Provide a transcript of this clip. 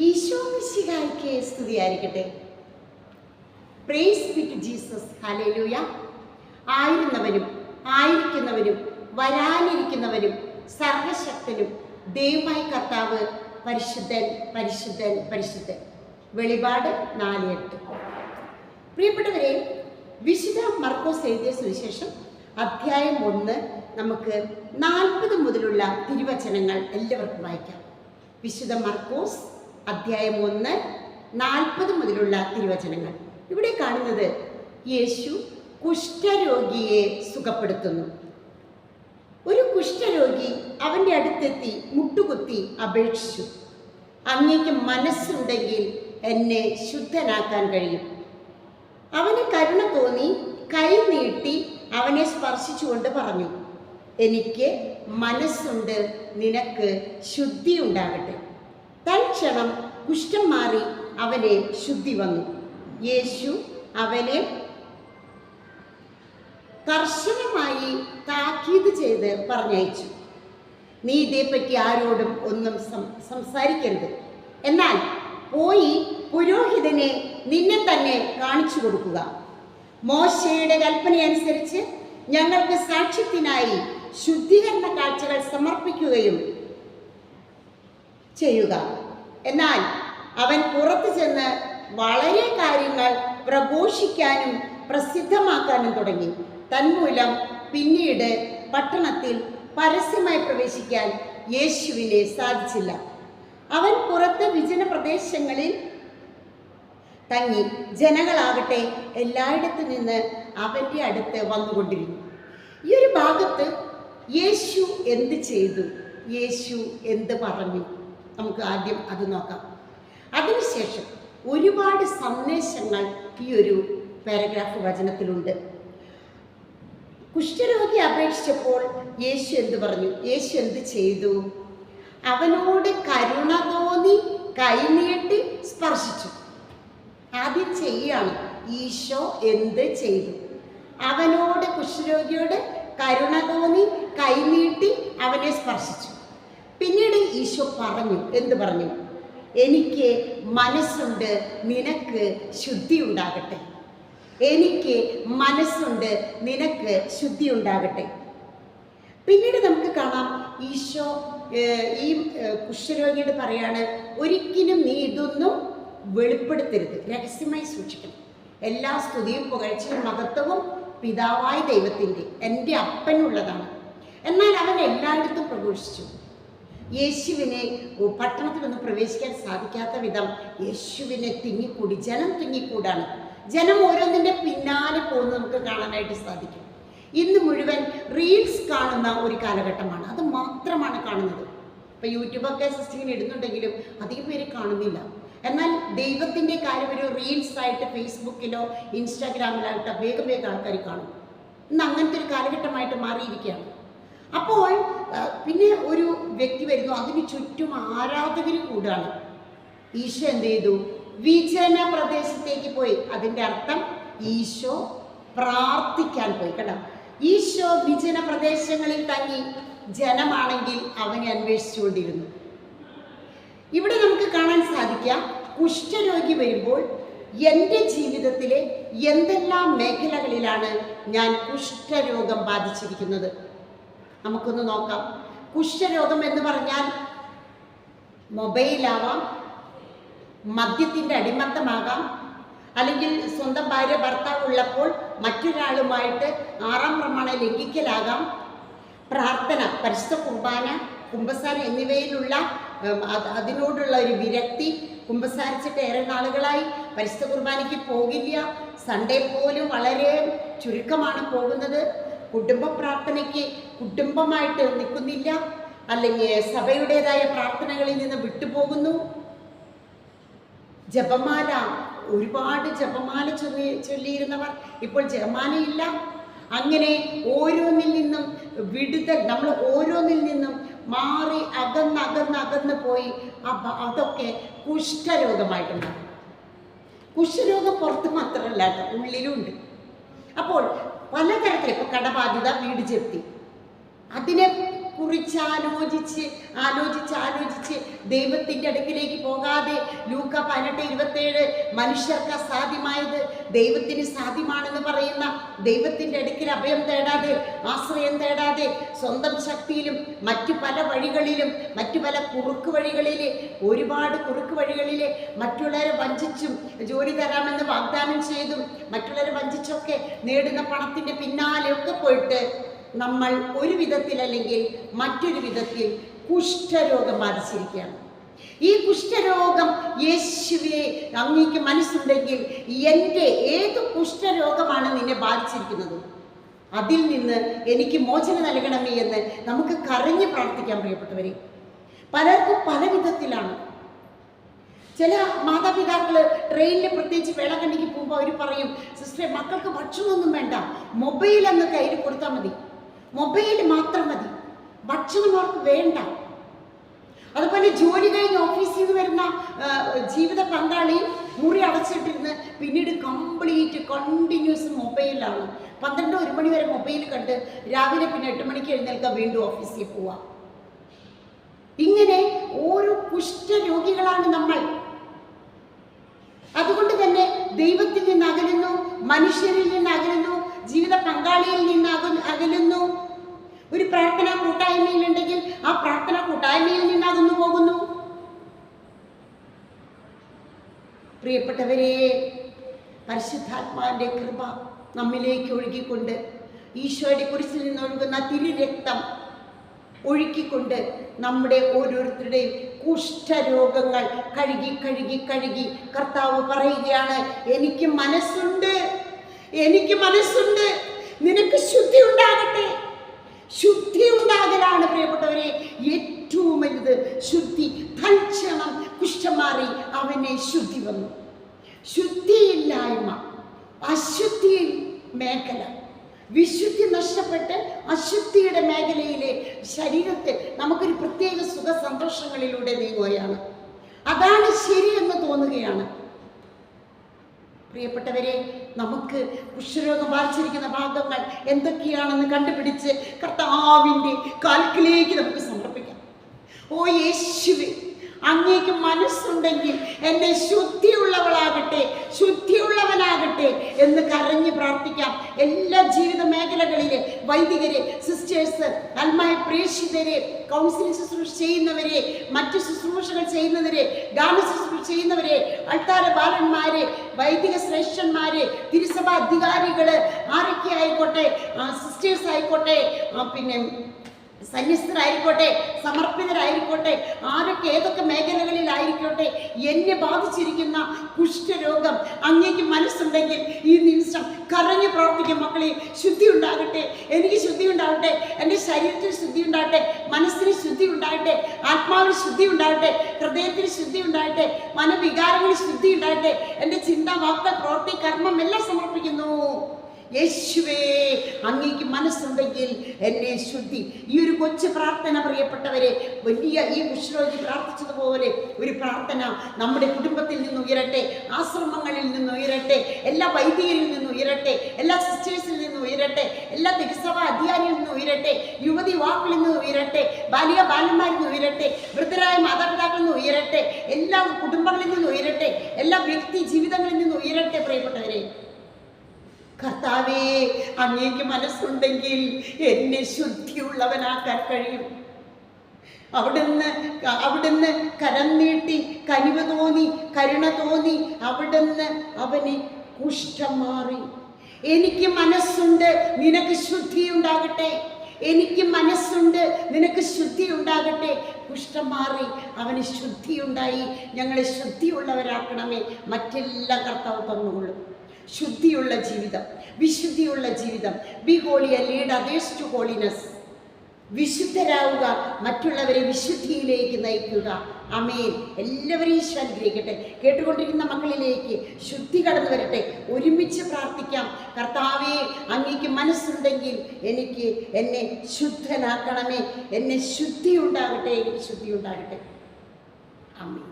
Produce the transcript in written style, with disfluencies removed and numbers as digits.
ഈശോ മിശിഹായ്ക്ക് സ്തുതിയായിരിക്കട്ടെ. Praise be to Jesus. ഹല്ലേലൂയ. ആയിരുന്നവനും ആയിരിക്കുന്നവനും വരാനിരിക്കുന്നവനും സർവശക്തനും ദൈവമായ കർത്താവ് പരിശുദ്ധൻ പരിശുദ്ധൻ പരിശുദ്ധൻ. വെളിപാട് 4:8. പ്രിയപ്പെട്ടവരെ, വിശുദ്ധ മർക്കോസ് എഴുതിയ സുവിശേഷം അധ്യായം 1 നമുക്ക് 40 മുതലുള്ള തിരുവചനങ്ങൾ എല്ലാവർക്കും വായിക്കാം. വിശുദ്ധ മർക്കോസ് അധ്യായം 1 40 മുതലുള്ള തിരുവചനങ്ങൾ. ഇവിടെ കാണുന്നത് യേശു കുഷ്ഠരോഗിയെ സുഖപ്പെടുത്തുന്നു. ഒരു കുഷ്ഠരോഗി അവൻ്റെ അടുത്തെത്തി മുട്ടുകുത്തി അപേക്ഷിച്ചു, അങ്ങേക്ക് മനസ്സുണ്ടെങ്കിൽ എന്നെ ശുദ്ധനാക്കാൻ കഴിയും. അവന് കരുണ തോന്നി കൈ നീട്ടി അവനെ സ്പർശിച്ചുകൊണ്ട് പറഞ്ഞു, എനിക്ക് മനസ്സുണ്ട്, നിനക്ക് ശുദ്ധി ഉണ്ടാകട്ടെ. തൽക്ഷണം കുഷ്ഠം മാറി അവനെ ശുദ്ധി വന്നു. യേശു അവനെ കർശനമായി താക്കീത് ചെയ്ത് പറഞ്ഞയച്ചു, നീ ഇതേപ്പറ്റി ആരോടും ഒന്നും സംസാരിക്കരുത്. എന്നാൽ പോയി പുരോഹിതനെ നിന്നെ തന്നെ കാണിച്ചു കൊടുക്കുക. മോശയുടെ കൽപ്പനയനുസരിച്ച് ഞങ്ങൾക്ക് സാക്ഷ്യത്തിനായി ശുദ്ധീകരണ കാഴ്ചകൾ സമർപ്പിക്കുകയും ചെയ്യുക. എന്നാൽ അവൻ പുറത്തു ചെന്ന് വളരെ കാര്യങ്ങൾ പ്രഘോഷിക്കാനും പ്രസിദ്ധമാക്കാനും തുടങ്ങി. തന്മൂലം പിന്നീട് പട്ടണത്തിൽ പരസ്യമായി പ്രവേശിക്കാൻ യേശുവിനെ സാധിച്ചില്ല. അവൻ പുറത്ത് വിജന പ്രദേശങ്ങളിൽ തങ്ങി. ജനങ്ങളാകട്ടെ എല്ലായിടത്തു നിന്ന് അവൻ്റെ അടുത്ത് വന്നുകൊണ്ടിരുന്നു. ഈ ഒരു ഭാഗത്ത് യേശു എന്ത് ചെയ്തു, യേശു എന്ത് പറഞ്ഞു, നമുക്ക് ആദ്യം അത് നോക്കാം. അതിനുശേഷം ഒരുപാട് സന്ദേശങ്ങൾ ഈ ഒരു പാരഗ്രാഫ് വചനത്തിലുണ്ട്. കുഷ്ഠരോഗി അപേക്ഷിച്ചപ്പോൾ യേശു എന്ത് പറഞ്ഞു, യേശു എന്ത് ചെയ്തു? അവനോട് കരുണ തോന്നി കൈനീട്ടി സ്പർശിച്ചു. ആദ്യം ചെയ്യാണ് ഈശോ എന്ത് ചെയ്തു. അവനോട്, കുഷ്ഠരോഗിയോട് കരുണ തോന്നി കൈനീട്ടി അവനെ സ്പർശിച്ചു. പിന്നീട് ഈശോ പറഞ്ഞു, എന്ത് പറഞ്ഞു? എനിക്ക് മനസ്സുണ്ട്, നിനക്ക് ശുദ്ധി ഉണ്ടാകട്ടെ. എനിക്ക് മനസ്സുണ്ട്, നിനക്ക് ശുദ്ധി ഉണ്ടാകട്ടെ. പിന്നീട് നമുക്ക് കാണാം ഈശോ ഈ കുഷ്ഠരോഗിയോട് പറയാണ്, ഒരിക്കലും നീ ഇതൊന്നും വെളിപ്പെടുത്തരുത്, രഹസ്യമായി സൂക്ഷിക്കണം. എല്ലാ സ്തുതിയും പുകഴ്ചയും മഹത്വവും പിതാവായ ദൈവത്തിൻ്റെ, എൻ്റെ അപ്പനുള്ളതാണ്. എന്നാൽ അവൻ എല്ലായിടത്തും പ്രഘോഷിച്ചു. യേശുവിനെ പട്ടണത്തിലൊന്നും പ്രവേശിക്കാൻ സാധിക്കാത്ത വിധം യേശുവിനെ തിങ്ങിക്കൂടി, ജനം തിങ്ങിക്കൂടാണ്. ജനം ഓരോന്നിൻ്റെ പിന്നാലെ പോകുന്നത് നമുക്ക് കാണാനായിട്ട് സാധിക്കും. ഇന്ന് മുഴുവൻ റീൽസ് കാണുന്ന ഒരു കാലഘട്ടമാണ്, അത് മാത്രമാണ് കാണുന്നത്. ഇപ്പോൾ യൂട്യൂബൊക്കെ സിസ്റ്ററിന് ഇടുന്നുണ്ടെങ്കിലും അധികം പേര് കാണുന്നില്ല. എന്നാൽ ദൈവത്തിൻ്റെ കാര്യം ഒരു റീൽസായിട്ട് ഫേസ്ബുക്കിലോ ഇൻസ്റ്റാഗ്രാമിലായിട്ടോ വേഗം ആൾക്കാർ കാണും. ഇന്ന് അങ്ങനത്തെ ഒരു കാലഘട്ടമായിട്ട് മാറിയിരിക്കുകയാണ്. അപ്പോൾ പിന്നെ ഒരു വ്യക്തി വരുന്നു, അതിന് ചുറ്റും ആരാധകർ കൂടുകയാണ്. ഈശോ എന്ത് ചെയ്തു? വിജന പ്രദേശത്തേക്ക് പോയി. അതിൻ്റെ അർത്ഥം ഈശോ പ്രാർത്ഥിക്കാൻ പോയി. കേട്ടോ, ഈശോ വിജന പ്രദേശങ്ങളിൽ തങ്ങി. ജനമാണെങ്കിൽ അവനെ അന്വേഷിച്ചുകൊണ്ടിരുന്നു. ഇവിടെ നമുക്ക് കാണാൻ സാധിക്കുക, കുഷ്ഠരോഗി വരുമ്പോൾ എൻ്റെ ജീവിതത്തിലെ എന്തെല്ലാം മേഖലകളിലാണ് ഞാൻ കുഷ്ഠരോഗം ബാധിച്ചിരിക്കുന്നത്? നമുക്കൊന്ന് നോക്കാം. കുഷ്ഠരോഗം എന്ന് പറഞ്ഞാൽ മൊബൈലാവാം, മദ്യത്തിൻ്റെ അടിമത്തമാകാം, അല്ലെങ്കിൽ സ്വന്തം ഭാര്യ ഭർത്താവ് ഉള്ളപ്പോൾ മറ്റൊരാളുമായിട്ട് 6ാം പ്രമാണം ലംഘിക്കലാകാം, പ്രാർത്ഥന, പരിശുദ്ധ കുർബാന, കുമ്പസാരം എന്നിവയിലുള്ള അതിനോടുള്ള ഒരു വിരക്തി. കുമ്പസാരിച്ചിട്ട് ഏറെ നാളുകളായി പരിശുദ്ധ കുർബാനയ്ക്ക് പോകില്ല, സൺഡേ പോലും വളരെ ചുരുക്കമാണ് പോകുന്നത്. കുടുംബ പ്രാർത്ഥനയ്ക്ക് കുടുംബമായിട്ട് നിൽക്കുന്നില്ല, അല്ലെങ്കിൽ സഭയുടേതായ പ്രാർത്ഥനകളിൽ നിന്ന് വിട്ടുപോകുന്നു. ജപമാല, ഒരുപാട് ജപമാല ചൊല്ലിയിരുന്നവർ ഇപ്പോൾ ജപമാലയില്ല. അങ്ങനെ ഓരോന്നിൽ നിന്നും വിടുതൽ, നമ്മൾ ഓരോന്നിൽ നിന്നും മാറി അകന്ന് പോയി അതൊക്കെ കുഷ്ഠരോഗമായിട്ടുണ്ടാകും. കുഷ്ഠരോഗം പുറത്ത് മാത്രമല്ല, ഉള്ളിലുണ്ട്. അപ്പോൾ പലതരത്തിൽ, ഇപ്പോൾ കടബാധ്യത, വീട് ജപ്തി, അതിനെ കുറിച്ച് ആലോചിച്ച് ദൈവത്തിൻ്റെ അടുക്കിലേക്ക് പോകാതെ ലൂക്ക 18:27 മനുഷ്യർക്ക് അസാധ്യമായത് ദൈവത്തിന് സാധ്യമാണെന്ന് പറയുന്ന ദൈവത്തിൻ്റെ അടുക്കിൽ അഭയം തേടാതെ, ആശ്രയം തേടാതെ, സ്വന്തം ശക്തിയിലും മറ്റു പല വഴികളിലും, മറ്റു പല ഒരുപാട് കുറുക്ക് വഴികളിൽ മറ്റുള്ളവരെ വഞ്ചിച്ചും ജോലി തരാമെന്ന് വാഗ്ദാനം ചെയ്തും മറ്റുള്ളവരെ വഞ്ചിച്ചൊക്കെ നേടുന്ന പണത്തിൻ്റെ പിന്നാലെയൊക്കെ പോയിട്ട് നമ്മൾ ഒരു വിധത്തിൽ അല്ലെങ്കിൽ മറ്റൊരു വിധത്തിൽ കുഷ്ഠരോഗം ബാധിച്ചിരിക്കുകയാണ്. ഈ കുഷ്ഠരോഗം, യേശുവേ അങ്ങേക്ക് മനസ്സുണ്ടെങ്കിൽ എൻ്റെ ഏത് കുഷ്ഠരോഗമാണ് നിന്നെ ബാധിച്ചിരിക്കുന്നത്, അതിൽ നിന്ന് എനിക്ക് മോചനം നൽകണമേ എന്ന് നമുക്ക് കരഞ്ഞ് പ്രാർത്ഥിക്കാൻ പ്രിയപ്പെട്ടവരെ. പലർക്കും പല വിധത്തിലാണ്. ചില മാതാപിതാക്കൾ ട്രെയിനിൽ പ്രത്യേകിച്ച് വേളാങ്കണ്ണിക്ക് പോകുമ്പോൾ അവർ പറയും, സിസ്റ്ററെ മക്കൾക്ക് ഭക്ഷണമൊന്നും വേണ്ട, മൊബൈലൊന്ന് കയ്യിൽ കൊടുത്താൽ മതി, മൊബൈൽ മാത്രം മതി, ഭക്ഷണം അവർക്ക് വേണ്ട. അതുപോലെ ജോലി കഴിഞ്ഞ് ഓഫീസിൽ നിന്ന് വരുന്ന ജീവിത പങ്കാളി മുറി അടച്ചിട്ടിരുന്ന് പിന്നീട് കണ്ടിന്യൂസ് മൊബൈലാണ്. 12-1 മണി വരെ മൊബൈൽ കണ്ട് രാവിലെ പിന്നെ 8 മണിക്ക് എഴുന്നേൽക്കാൻ വീണ്ടും ഓഫീസിൽ പോവാം. ഇങ്ങനെ ഓരോ കുഷ്ഠരോഗികളാണ് നമ്മൾ. അതുകൊണ്ട് തന്നെ ദൈവത്തിൽ നിന്ന് അകലുന്നു, മനുഷ്യരിൽ നിന്ന് അകലുന്നു, ജീവിത പങ്കാളിയിൽ നിന്ന് അകലുന്നു. ഒരു പ്രാർത്ഥനാ കൂട്ടായ്മയിലുണ്ടെങ്കിൽ ആ പ്രാർത്ഥനാ കൂട്ടായ്മയിൽ നിന്ന് അകന്നു പോകുന്നു. പ്രിയപ്പെട്ടവരെ, പരിശുദ്ധാത്മാവിന്റെ കൃപ നമ്മിലേക്ക് ഒഴുകിക്കൊണ്ട്, ഈശോയുടെ കുരിശിൽ നിന്നൊഴുകുന്ന തിരുരക്തം ഒഴുക്കിക്കൊണ്ട് നമ്മുടെ ഓരോരുത്തരുടെയും കുഷ്ഠരോഗങ്ങൾ കഴുകി കർത്താവ് പറയുകയാണ്, എനിക്ക് മനസ്സുണ്ട്, നിനക്ക് ശുദ്ധി ഉണ്ടാകട്ടെ. ശുദ്ധി ഉണ്ടാകലാണ് പ്രിയപ്പെട്ടവരെ ഏറ്റവും വലുത്. ശുദ്ധി. തൽക്ഷണം കുഷ്ഠം മാറി അവനെ ശുദ്ധി വന്നു. ശുദ്ധിയില്ലായ്മ, അശുദ്ധി മേഖല, വിശുദ്ധി നഷ്ടപ്പെട്ട് അശുദ്ധിയുടെ മേഖലയിലെ ശരീരത്തെ നമുക്കൊരു പ്രത്യേക സുഖ സന്തോഷങ്ങളിലൂടെ നീങ്ങുകയാണ്. അതാണ് ശരിയെന്ന് തോന്നുകയാണ്. പ്രിയപ്പെട്ടവരെ, നമുക്ക് കുഷ്ഠരോഗം ബാധിച്ചിരിക്കുന്ന ഭാഗങ്ങൾ എന്തൊക്കെയാണെന്ന് കണ്ടുപിടിച്ച് കർത്താവിൻ്റെ കാൽക്കിലേക്ക് നമുക്ക് സമർപ്പിക്കാം. ഓ യേശുവേ, അങ്ങേക്ക് മനസ്സുണ്ടെങ്കിൽ എന്നെ ശുദ്ധിയുള്ളവനാകട്ടെ എന്ന് കരഞ്ഞ് പ്രാർത്ഥിക്കാം. എല്ലാ ജീവിത മേഖലകളിലെ വൈദികരെ, സിസ്റ്റേഴ്സ്, ആത്മായ പ്രേക്ഷിതരെ, കൗൺസിലിംഗ് ശുശ്രൂഷ ചെയ്യുന്നവരെ, മറ്റു ശുശ്രൂഷകൾ ചെയ്യുന്നവരെ, ഗാന ശുശ്രൂഷ ചെയ്യുന്നവരെ, അൾത്താര ബാലന്മാരെ, വൈദിക ശ്രേഷ്ഠന്മാരെ, തിരുസഭ അധികാരികള്, ആരൊക്കെ ആയിക്കോട്ടെ, സിസ്റ്റേഴ്സ് ആയിക്കോട്ടെ, പിന്നെ സന്യസ്തരായിക്കോട്ടെ, സമർപ്പിതരായിരിക്കോട്ടെ, ആരൊക്കെ ഏതൊക്കെ മേഖലകളിലായിരിക്കോട്ടെ, എന്നെ ബാധിച്ചിരിക്കുന്ന കുഷ്ഠരോഗം അങ്ങേക്ക് മനസ്സുണ്ടെങ്കിൽ ഈ നിമിഷം കരഞ്ഞു പ്രവർത്തിക്കും. മക്കളെ, ശുദ്ധി ഉണ്ടാകട്ടെ, എനിക്ക് ശുദ്ധി ഉണ്ടാകട്ടെ, എൻ്റെ ശരീരത്തിന് ശുദ്ധി ഉണ്ടാകട്ടെ, മനസ്സിന് ശുദ്ധി ഉണ്ടാകട്ടെ, ആത്മാവിന് ശുദ്ധി ഉണ്ടാകട്ടെ, ഹൃദയത്തിന് ശുദ്ധി ഉണ്ടാകട്ടെ, മനവികാരങ്ങളിൽ ശുദ്ധി ഉണ്ടാകട്ടെ, എൻ്റെ ചിന്ത, വാക്ക്, പ്രവൃത്തി, കർമ്മം എല്ലാം സമർപ്പിക്കുന്നു. യേശുവേ, അങ്ങേക്ക് മനസ്സുണ്ടെങ്കിൽ എന്നെ ശുദ്ധി. ഈ ഒരു കൊച്ചു പ്രാർത്ഥന പ്രിയപ്പെട്ടവരെ, വലിയ ഈ കുഷ്ഠരോഗി പ്രാർത്ഥിച്ചതുപോലെ ഒരു പ്രാർത്ഥന നമ്മുടെ കുടുംബത്തിൽ നിന്ന് ഉയരട്ടെ, ആശ്രമങ്ങളിൽ നിന്ന് ഉയരട്ടെ, എല്ലാ വൈദികരിൽ നിന്ന് ഉയരട്ടെ, എല്ലാ സിസ്റ്റേഴ്സിൽ നിന്ന് ഉയരട്ടെ, എല്ലാ തിരുസഭ അധികാരികളിൽ നിന്ന് ഉയരട്ടെ, യുവതി യുവാക്കളിൽ നിന്ന് ഉയരട്ടെ, ബാലിക ബാലന്മാരിൽ നിന്ന് ഉയരട്ടെ, വൃദ്ധരായ മാതാപിതാക്കളിൽ നിന്ന് ഉയരട്ടെ, എല്ലാ കുടുംബങ്ങളിൽ നിന്ന് ഉയരട്ടെ, എല്ലാ വ്യക്തി ജീവിതങ്ങളിൽ നിന്ന് ഉയരട്ടെ. പ്രിയപ്പെട്ടവരെ, കർത്താവേ, അങ്ങേക്ക് മനസ്സുണ്ടെങ്കിൽ എന്നെ ശുദ്ധിയുള്ളവനാക്കാൻ കഴിയും. അവിടുന്ന് കരം നീട്ടി കനിവ് തോന്നി, കരുണ തോന്നി, അവിടുന്ന് അവനെ കുഷ്ഠം മാറി. എനിക്ക് മനസ്സുണ്ട്, നിനക്ക് ശുദ്ധി ഉണ്ടാകട്ടെ. എനിക്ക് മനസ്സുണ്ട്, നിനക്ക് ശുദ്ധി ഉണ്ടാകട്ടെ. കുഷ്ഠം മാറി, അവന് ശുദ്ധിയുണ്ടായി. ഞങ്ങളെ ശുദ്ധിയുള്ളവരാക്കണമേ. മറ്റെല്ലാം കർത്താവ് തന്നുകൊള്ളും. ശുദ്ധിയുള്ള ജീവിതം, വിശുദ്ധിയുള്ള ജീവിതം. Be holy and lead others to holiness. വിശുദ്ധരാവുക, മറ്റുള്ളവരെ വിശുദ്ധിയിലേക്ക് നയിക്കുക. ആമേൻ. എല്ലാവരെയും ഈശോ അനുഗ്രഹിക്കട്ടെ. കേട്ടുകൊണ്ടിരിക്കുന്ന മക്കളിലേക്ക് ശുദ്ധി കടന്നു വരട്ടെ. ഒരുമിച്ച് പ്രാർത്ഥിക്കാം. കർത്താവേ, അങ്ങേക്ക് മനസ്സുണ്ടെങ്കിൽ എന്നെ ശുദ്ധനാക്കണമേ. എന്നെ ശുദ്ധി ഉണ്ടാകട്ടെ, എനിക്ക് ശുദ്ധി ഉണ്ടാകട്ടെ. ആമേൻ.